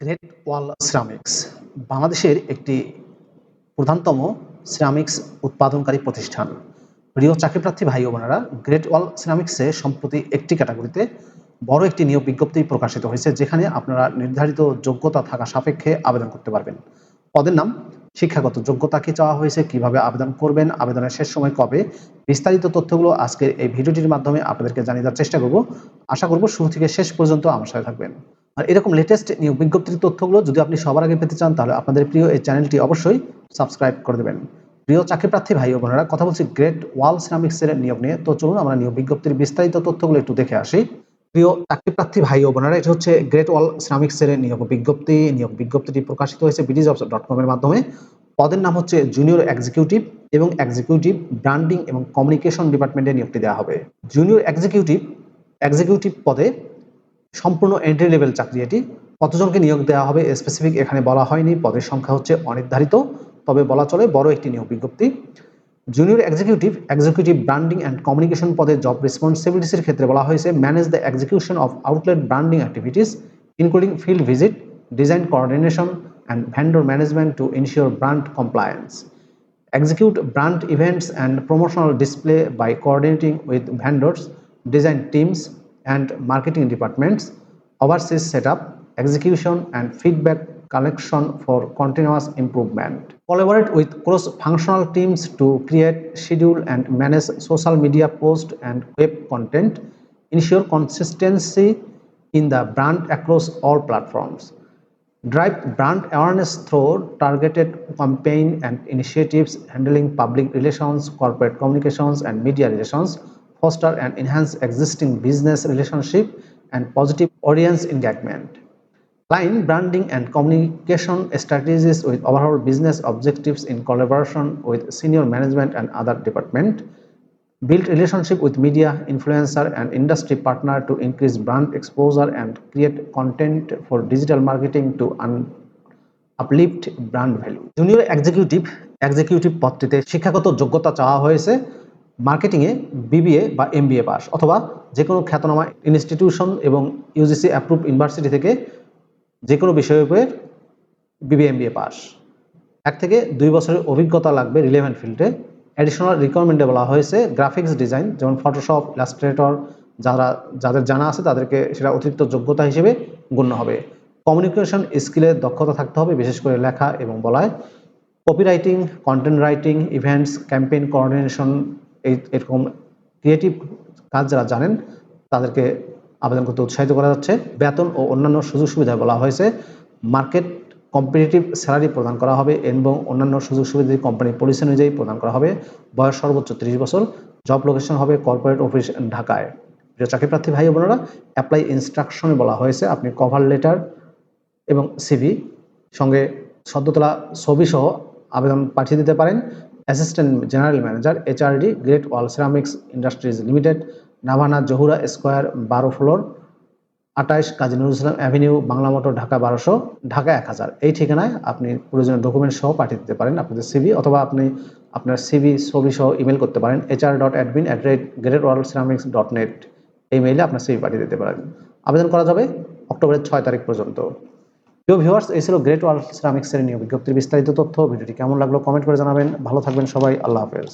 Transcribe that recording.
Great wall ceramics বাংলাদেশের একটি প্রধানতম সিরামিক্স উৎপাদনকারী প্রতিষ্ঠান। প্রিয় চাকরিপ্রার্থী ভাই ও বোনেরা, গ্রেট ওয়াল সিরামিক্সে সম্প্রতি একটি ক্যাটাগরিতে বড় একটি নিয়োগ বিজ্ঞপ্তি প্রকাশিত হয়েছে, যেখানে আপনারা নির্ধারিত যোগ্যতা থাকা সাপেক্ষে আবেদন করতে পারবেন। পদের নাম শিক্ষাগত যোগ্যতা কি চাওয়া হয়েছে, কিভাবে আবেদন করবেন, আবেদনের শেষ সময় কবে, বিস্তারিত তথ্যগুলো আজকের এই ভিডিওটির মাধ্যমে আপনাদেরকে জানিয়ে দেওয়ার চেষ্টা করব। আশা করব শুরু থেকে শেষ পর্যন্ত আমার সাথে থাকবেন। আর এরকম লেটেস্ট নিয়োগ বিজ্ঞপ্তির তথ্যগুলো যদি আপনি সবার আগে পেতে চান, তাহলে আপনাদের প্রিয় এই চ্যানেলটি অবশ্যই সাবস্ক্রাইব করে দেবেন। প্রিয় চাকরিপ্রার্থী ভাই ও বোনেরা, কথা বলছি গ্রেট ওয়াল সিরামিক্সের নিয়োগ নিয়ে। তো চলুন আমরা নিয়োগ বিজ্ঞপ্তির বিস্তারিত তথ্যগুলো একটু দেখে আসি। প্রিয় চাকরিপ্রার্থী ভাই ও বোনেরা, এটা হচ্ছে গ্রেট ওয়াল সিরামিক্সের নিয়োগ বিজ্ঞপ্তি। নিয়োগ বিজ্ঞপ্তিটি প্রকাশিত হয়েছে bdjobs.com এর মাধ্যমে। পদের নাম হচ্ছে জুনিয়র এক্সিকিউটিভ এবং এক্সিকিউটিভ ব্র্যান্ডিং এবং কমিউনিকেশন ডিপার্টমেন্টে নিয়োগটি দেওয়া হবে। জুনিয়র এক্সিকিউটিভ পদে সম্পূর্ণ এন্ট্রি লেভেল চাকরি এটি। কতজনকে নিয়োগ দেওয়া হবে স্পেসিফিক এখানে বলা হয়নি। পদের সংখ্যা হচ্ছে অনির্ধারিত, তবে বলা চলে বড় একটি নিয়োগ বিজ্ঞপ্তি। Junior executive branding and communication পদে জব রেসপন্সিবিলিটিসের ক্ষেত্রে বলা হয়েছে manage the execution of outlet branding activities including field visit, design coordination and vendor management to ensure brand compliance. Execute brand events and promotional display by coordinating with vendors, design teams, and marketing departments. Oversees setup, execution, and feedback collection for continuous improvement. Collaborate with cross-functional teams to create, schedule, and manage social media posts and web content. Ensure consistency in the brand across all platforms. Drive brand awareness through targeted campaign and initiatives handling public relations, corporate communications, and media relations. Foster and enhance existing business relationship and positive audience engagement. Align branding and communication strategies with overall business objectives in collaboration with senior management and other departments. Build relationship with media, influencer, and industry partner to increase brand exposure and create content for digital marketing to uplift brand value. Junior executive পদটিতে শিক্ষাগত যোগ্যতা চাওয়া হয়েছে মার্কেটিংয়ে BBA বা MBA pass, অথবা যে কোনো খ্যাতনামা ইনস্টিটিউশন এবং ইউজিসি অ্যাপ্রুভ ইউনিভার্সিটি থেকে যে কোনো বিষয়ের বিবিএ এমবিএ পাস। 1 থেকে 2 বছরের অভিজ্ঞতা লাগবে রিলেভেন্ট ফিল্ডে। অ্যাডিশনাল রিকোয়ারমেন্টে বলা হয়েছে গ্রাফিক্স ডিজাইন, যেমন ফটোশপ, ইলাস্ট্রেটর, যাদের জানা আছে তাদেরকে সেটা অতিরিক্ত যোগ্যতা হিসেবে গণ্য হবে। কমিউনিকেশন স্কিলের দক্ষতা থাকতে হবে, বিশেষ করে লেখা এবং বলায়। Copywriting, content writing, events, campaign coordination, এরকম ক্রিয়েটিভ কাজ যারা জানেন তাদেরকে আবেদন করতে উৎসাহিত করা যাচ্ছে। বেতন ও অন্যান্য সুযোগ সুবিধায় বলা হয়েছে মার্কেট কম্পিটিটিভ স্যালারি প্রদান করা হবে এবং অন্যান্য সুযোগ সুবিধা কোম্পানির পলিসি অনুযায়ী প্রদান করা হবে। বয়স সর্বোচ্চ 30 বছর। জব লোকেশন হবে কর্পোরেট অফিস ঢাকায়। প্রিয় চাকরিপ্রার্থী ভাই বোনেরা, অ্যাপ্লাই ইনস্ট্রাকশনে বলা হয়েছে আপনি কভার লেটার এবং সিভি সঙ্গে সদ্য তোলা ছবি সহ আবেদন পাঠিয়ে দিতে পারেন। Assistant general manager, HRD, great wall ceramics industries limited, Navana Zohura square, 12 floor, 28 Kazi Nazrul Islam avenue, Bangla motor, Dhaka 1200, Dhaka 1000। এই ঠিকানায় আপনি প্রয়োজনীয় ডকুমেন্ট সহ পাঠিয়ে দিতে পারেন আপনাদের সিভি, অথবা আপনি আপনার সিভি ছবি সহ ইমেল করতে পারেন hr.admin@greatwallceramics.net। এই মেইলে আপনার সিভি পাঠিয়ে দিতে পারেন। আবেদন করা যাবে অক্টোবরের 6 তারিখ পর্যন্ত। প্রিয় ভিউয়ার্স, এই ছিল গ্রেট ওয়াল সিরামিক্সের নিয়োগ বিজ্ঞপ্তির বিস্তারিত তথ্য। ভিডিওটি কেমন লাগলো কমেন্ট করে জানাবেন। ভালো থাকবেন সবাই, আল্লাহ হাফেজ।